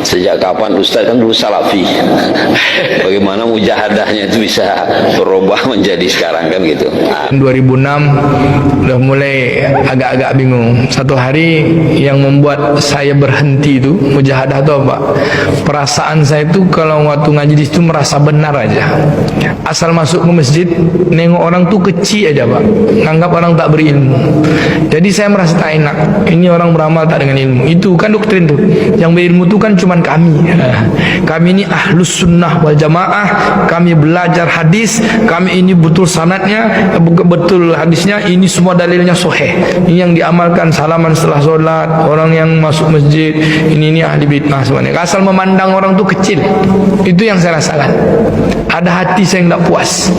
Sejak kapan Ustaz kan dulu salafi? Bagaimana mujahadahnya itu bisa berubah menjadi sekarang kan gitu. 2006 udah mulai agak-agak bingung. Satu hari yang membuat saya berhenti itu mujahadah itu apa? Perasaan saya itu kalau waktu ngaji di situ merasa benar aja. Asal masuk ke masjid nengok orang tuh kecil aja Pak, nganggap orang tak berilmu. Jadi saya merasa tak enak. Ini orang beramal tak dengan ilmu. Itu kan doktrin tuh. Yang berilmu tuh kan cuman kami. Kami ini ahlus sunnah wal jamaah. Kami belajar hadis. Kami ini betul sanadnya, betul hadisnya. Ini semua dalilnya sahih. Ini yang diamalkan salaman setelah sholat. Orang yang masuk masjid ini ahli bid'ah semuanya. Asal memandang orang tuh kecil. Itu yang saya rasakan. Ada hati saya yang tak puas.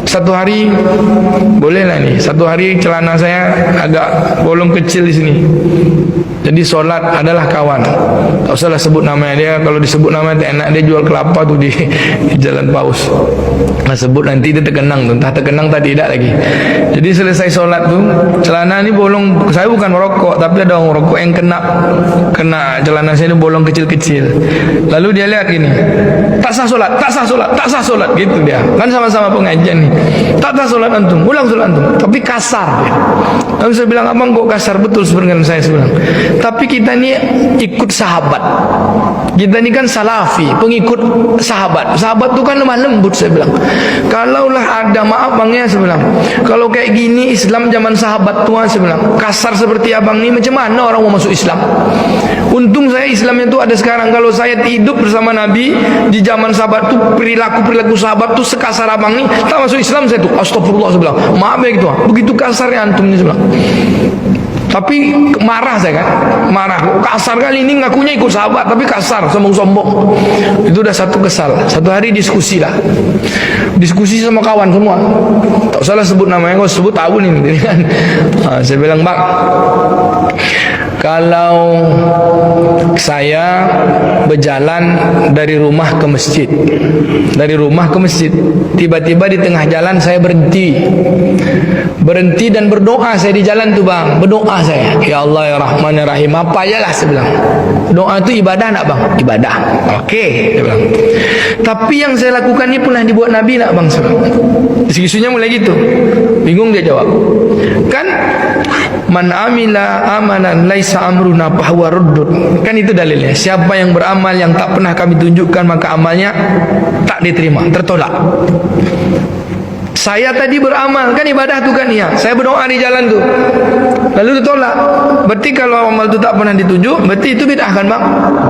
Satu hari bolehlah nih. Satu hari celana saya agak bolong kecil di sini. Jadi sholat adalah kawan. Tak usahlah sebut namanya dia. Kalau disebut namanya enak, dia jual kelapa tuh di Jalan Paus. Nah, sebut nanti dia terkenang tuh. Entah terkenang tak tidak lagi. Jadi selesai sholat tuh celana ini bolong. Saya bukan merokok, tapi ada orang merokok yang kena celana saya ini bolong kecil-kecil. Lalu dia lihat gini, tak sah sholat, tak sah sholat, tak sah sholat gitu dia. Kan sama-sama pengajian nih. Tak sah sholat antum, ulang sholat antum. Tapi kasar. Lalu saya bilang, abang kok kasar? Betul sebenarnya saya bilang. Tapi kita ni ikut sahabat. Kita ni kan salafi, pengikut sahabat. Sahabat tu kan lemah lembut, saya bilang. Kalaulah ada, maaf bang ya, saya bilang, kalau kayak gini Islam zaman sahabat tua, saya bilang, kasar seperti abang ni macam mana orang mau masuk Islam? Untung saya Islamnya tu ada sekarang. Kalau saya hidup bersama Nabi di zaman sahabat tu, perilaku sahabat tu sekasar abang ni, tak masuk Islam saya tu. Astagfirullah, saya bilang. Maaf ya gitu. Begitu kasarnya antum ni, saya bilang. Tapi marah saya kan, marah, kasar kali ini ngakunya ikut sahabat tapi kasar, sombong-sombong. Itu udah satu kesal. Satu hari diskusi lah, diskusi sama kawan semua, tak usahlah sebut namanya, kau sebut tahu nih kan. Saya bilang, bang, kalau saya berjalan dari rumah ke masjid, tiba-tiba di tengah jalan saya berhenti dan berdoa saya di jalan tuh bang, berdoa saya, ya Allah ya Rahman ya Rahim, apa aja lah saya bilang. Doa itu ibadah nak bang? Ibadah. Oke, dia bilang. Tapi yang saya lakukan ini pernah dibuat Nabi nak bang? Diskusinya mulai gitu. Bingung dia jawab. Kan man amila amalan laisa amruna fahuwa raddun. Kan itu dalilnya. Siapa yang beramal yang tak pernah kami tunjukkan, maka amalnya tak diterima, tertolak. Saya tadi beramal, kan ibadah tu kan, ya. Saya berdoa di jalan tu, lalu ditolak. Berarti kalau amal tu tak pernah ditunjuk, berarti itu bid'ah kan bang?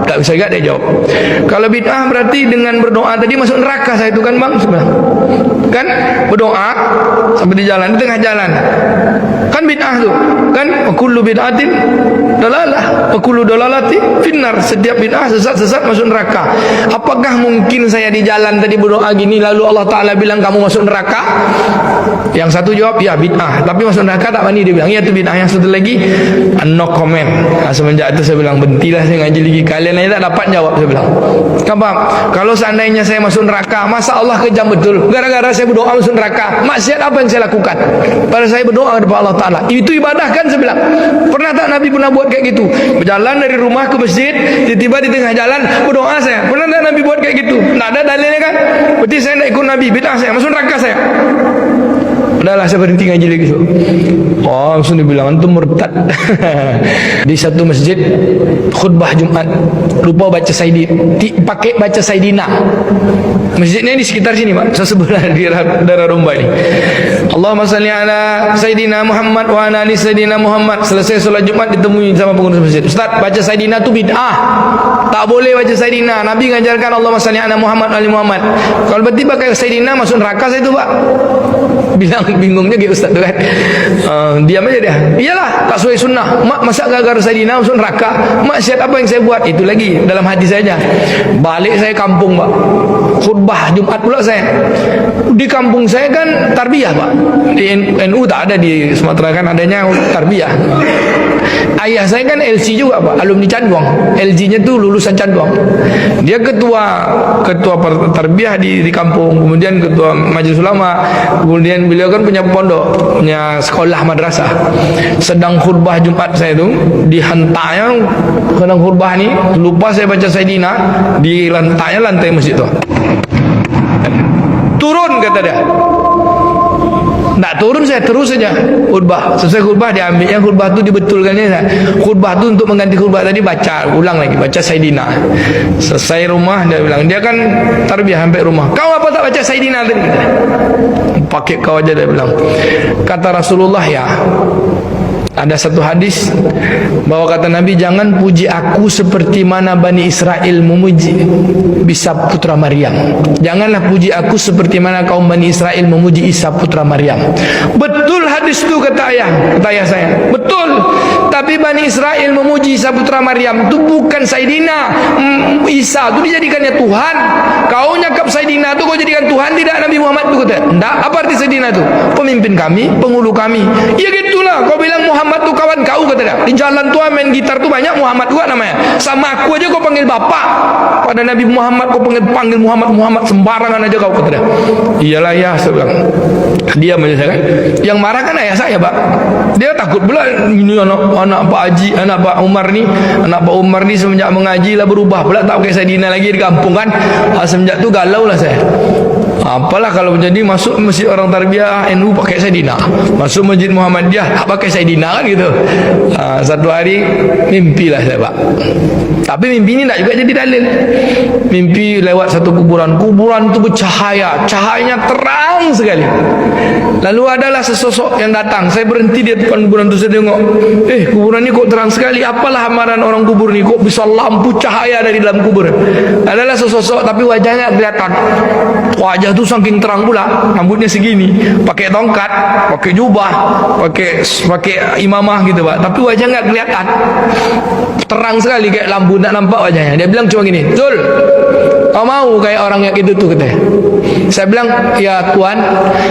Tak bisa gak dia jawab. Kalau bid'ah berarti dengan berdoa tadi masuk neraka saya itu kan bang? Sebenarnya kan berdoa sampai di jalan, di tengah jalan, kan bid'ah tu kan? Kullu bid'atin dalalah, kullu dalalati finnar. Setiap bid'ah sesat masuk neraka. Apakah mungkin saya di jalan tadi berdoa gini lalu Allah Ta'ala bilang kamu masuk neraka? Yang satu jawab, ya bid'ah, tapi masuk neraka tak berani. Dia bilang, ya itu bid'ah. Yang satu lagi, no comment. Semenjak itu saya bilang, berhentilah saya ngaji lagi. Kalian aja tak dapat jawab, saya bilang. Kenapa? Kalau seandainya saya masuk neraka, masa Allah kejam betul? Gara-gara saya berdoa masuk neraka. Maksiat apa yang saya lakukan? Pada saya berdoa kepada Allah Ta'ala. Itu ibadah kan, saya bilang. Pernah tak Nabi pernah buat kayak gitu? Berjalan dari rumah ke masjid, tiba-tiba di tengah jalan berdoa saya. Pernah tak Nabi buat kayak gitu? Tak ada dalilnya kan? Berarti saya tidak ikut Nabi, bid'ah saya, masuk neraka saya. Udahlah saya berhenti ngaji lagi. Oh, langsung dibilang antum murtad. Di satu masjid khutbah Jumat, lupa baca Saidi, pakai baca Saidina. Masjidnya di sekitar sini Pak, sebelah di daerah Romba ini. Allahumma salli ala Saidina Muhammad wa ala ali Saidina Muhammad. Selesai solat Jumat ditemui sama pengurus masjid. Ustaz, baca Saidina tu bid'ah. Tak boleh baca Saidina. Nabi mengajarkan Allahumma salli ala Muhammad wa ali Muhammad. Kalau berarti pakai Saidina masuk neraka saya tu Pak. Bilang bingungnya gitu Ustaz tu kan. Diam aja dia. Iyalah, tak sesuai sunnah. Mak masa gara-gara Saidina masuk neraka? Maksiat apa yang saya buat? Itu lagi dalam hadis saja. Balik saya kampung Pak, khutbah Jumat pula saya. Di kampung saya kan tarbiyah Pak. Di NU tak ada, di Sumatera kan adanya tarbiyah. Ayah saya kan LC juga Pak, alumni Canduang. LG-nya tuh lulusan Hasan Canduang. Dia ketua tarbiyah di kampung, kemudian ketua majelis ulama, kemudian beliau kan punya pondok, punya sekolah madrasah. Sedang khutbah Jumat saya itu, dihentaknya sedang khutbah ni, lupa saya baca Sayyidina, di lantai masjid tu. Turun kata dia. Tak turun, saya terus saja khutbah. Selesai khutbah dia ambil yang khutbah tu dibetulkannya. Khutbah tu untuk mengganti khutbah tadi baca ulang lagi, baca Sayyidina. Selesai rumah dia bilang, dia kan tarbiyah sampai rumah. Kau apa tak baca Sayyidina tadi? Pakai kau aja dia bilang. Kata Rasulullah, ya, ada satu hadis bahwa kata Nabi, jangan puji aku seperti mana Bani Israel memuji Isa putra Maryam. Janganlah puji aku seperti mana kaum Bani Israel memuji Isa putra Maryam. Betul hadis itu kata ayah saya. Betul. Tapi Bani Israel memuji Isa putra Maryam itu bukan Sayyidina. Isa itu dijadikannya Tuhan. Kau nyakap Sayyidina itu kau jadikan Tuhan, tidak Nabi Muhammad itu kata. Enggak, apa arti Sayyidina itu? Pemimpin kami, penghulu kami. Ya gitulah. Kau bilang Muhammad tu kawan kau kata dia. Di jalan tu main gitar tu banyak Muhammad juga namanya. Sama aku aja kau panggil bapak. Pada Nabi Muhammad kau panggil Muhammad sembarangan aja kau kata dia. Iyalah ya, saya bilang. Dia menyelesaikan. Yang marah kan ayah saya, Pak. Dia takut pula ini anak Pak Haji, anak Pak Umar ni semenjak mengaji lah berubah pula, tak pakai Sayyidina lagi di kampung kan. Semenjak tu galau lah saya. Apalah kalau menjadi masuk masjid orang tarbiyah NU pakai Sayyidina, masuk masjid Muhammadiyah tak pakai Sayyidina kan gitu. Satu hari mimpilah saya, Pak. Tapi mimpi ini tak juga jadi dalil. Mimpi lewat satu kuburan itu bercahaya, cahayanya terang sekali. Lalu adalah sesosok yang datang. Saya berhenti di depan kuburan itu, saya tengok, kuburan ini kok terang sekali. Apalah amaran orang kubur ni, kok bisa lampu cahaya dari dalam kubur. Adalah sesosok tapi wajahnya kelihatan. Wajah tu saking terang pula, rambutnya segini, pakai tongkat, pakai jubah, pakai imamah gitu, Pak. Tapi wajah enggak kelihatan. Terang sekali kayak lampu, tak nampak wajahnya. Dia bilang cuma gini, "Zul, kau mau kayak orang yang itu tuh," katanya. Saya bilang, "Ya Tuhan,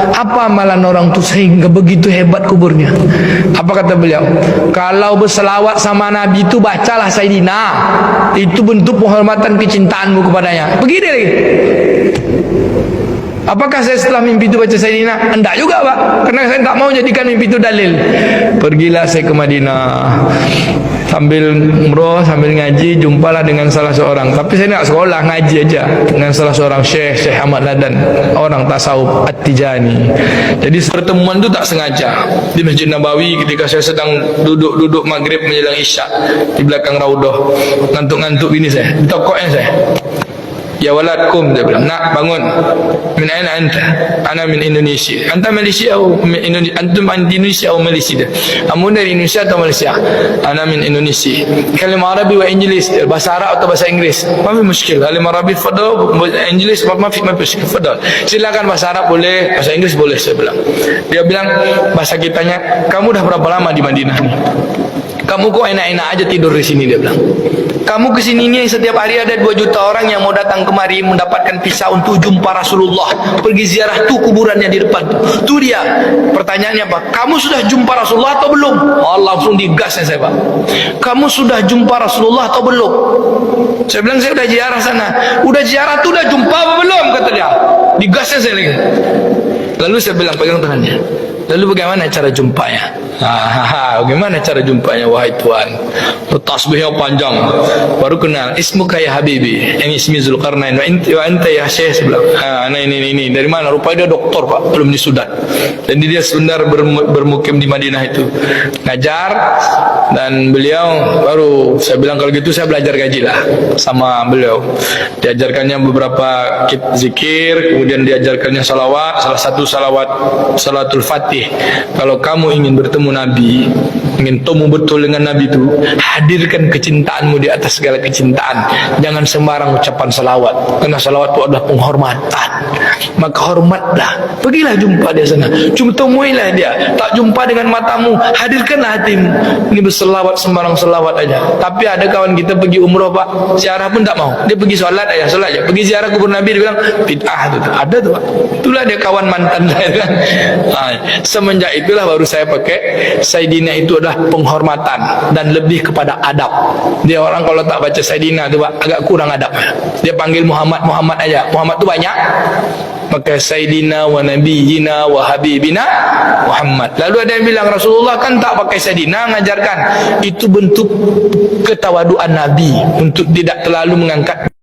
apa amalan orang tu sehingga begitu hebat kuburnya?" Apa kata beliau? "Kalau berselawat sama Nabi itu bacalah Sayyidina. Itu bentuk penghormatan kecintaanmu kepadanya." Begini lagi. Apakah saya setelah mimpi itu baca Sayyidina? Enggak juga, Pak. Karena saya tak mau jadikan mimpi itu dalil. Pergilah saya ke Madinah. Sambil umrah, sambil ngaji, jumpalah dengan salah seorang. Tapi saya nak sekolah, ngaji aja. Dengan salah seorang Syekh Ahmad Ladan, orang tasawuf At-Tijani. Jadi pertemuan itu tak sengaja. Di Masjid Nabawi ketika saya sedang duduk maghrib menjelang Isya. Di belakang Raudhah. Ngantuk-ngantuk ini saya. Di tokoknya saya. "Ya walad, kum," dia bilang, "nak bangun." "Min aina anta?" "Ana min Indonesia." "Anta Malaysia atau Indonesia?" "Antum min Indonesia atau Malaysia?" "Kamu dari Indonesia atau Malaysia?" "Ana min Indonesia." "Kalimah Arabi wa Inggris?" "Bahasa Arab atau bahasa Inggris?" "Ma fi mushkil." "Kalimah Arabi fadal, Inggris ma fi mushkil." "Fadal." "Silakan bahasa Arab boleh, bahasa Inggris boleh," saya bilang. Dia bilang bahasa kitanya, "Kamu dah berapa lama di Madinah ni? Kamu kok enak-enak aja tidur di sini?" Dia bilang. "Kamu kesini ni setiap hari ada 2 juta orang yang mau datang kemari mendapatkan visa untuk jumpa Rasulullah, pergi ziarah tu kuburannya di depan tu dia." Pertanyaannya apa? "Kamu sudah jumpa Rasulullah atau belum?" Langsung digasnya saya, Pak. "Kamu sudah jumpa Rasulullah atau belum?" Saya bilang, "Saya udah ziarah sana." "Udah ziarah tu udah jumpa apa belum?" kata dia. Digasnya saya lagi. Lalu saya bilang, pegang tangannya. "Lalu bagaimana cara jumpanya?" "Bagaimana cara jumpanya wahai Tuhan?" Tasbihnya panjang. Baru kenal, "Ismuka ya Habibi." "Yang ismi Zulkarnain." "Wa anta ya Syekh." Sebelah. Ini. Dari mana? Rupanya dia doktor, Pak, belum di Sudan. Dan dia sebentar bermukim di Madinah itu. Ngajar. Dan beliau baru, saya bilang, kalau gitu saya belajar gaji lah sama beliau. Diajarkannya beberapa zikir, kemudian diajarkannya salawat. Salah satu salawat, salatul Fatih. Kalau kamu ingin bertemu Nabi, ingin temu betul dengan Nabi itu, hadirkan kecintaanmu di atas segala kecintaan. Jangan sembarang ucapan salawat, karena salawat itu adalah penghormatan. Maka hormatlah, pergilah jumpa dia sana, cuma temuilah dia. Tak jumpa dengan matamu, hadirkanlah hatimu. Ini berselawat sembarang selawat aja. Tapi ada kawan kita pergi umrah, Pak, ziarah pun tak mau. Dia pergi solat aja, solat aja. Pergi ziarah kubur Nabi, dia bilang bid'ah tu. Ada tu, Pak. Itulah dia kawan mantan saya kan. Semenjak itulah baru saya pakai Sayyidina. Itu adalah penghormatan dan lebih kepada adab. Dia orang kalau tak baca Sayyidina tu agak kurang adabnya. Dia panggil Muhammad, Muhammad aja. Muhammad tu banyak. Maka Sayyidina wa Nabiyina wa Habibina Muhammad. Lalu ada yang bilang Rasulullah kan tak pakai Sayyidina, mengajarkan itu bentuk ketawaduan Nabi untuk tidak terlalu mengangkat